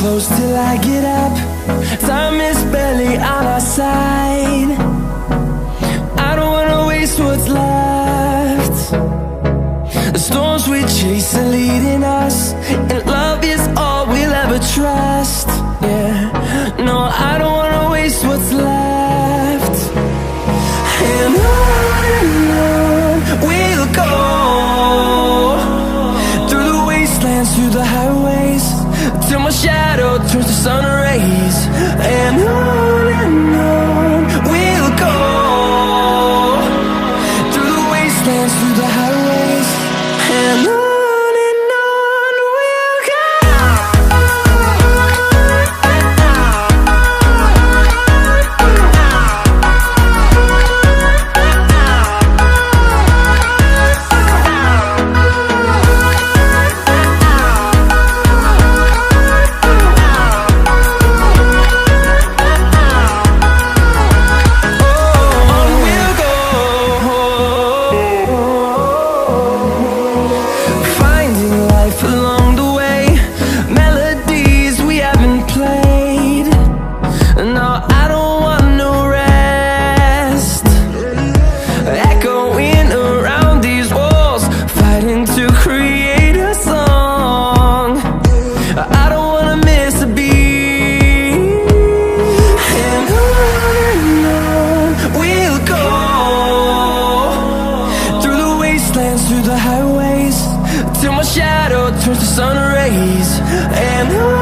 close till I get up. Time is barely on our side. I don't wanna waste what's left. The storms we chase are leading us, and love is all we'll ever trust. Yeah, no, I don't wanna waste what's left. And on we'll go, through the wastelands, through the highways, till my shadow turns to sun rays. And on we'll go, through the wastelands, through the highways, and on. Through the highways, till my shadow turns to sun rays. days, and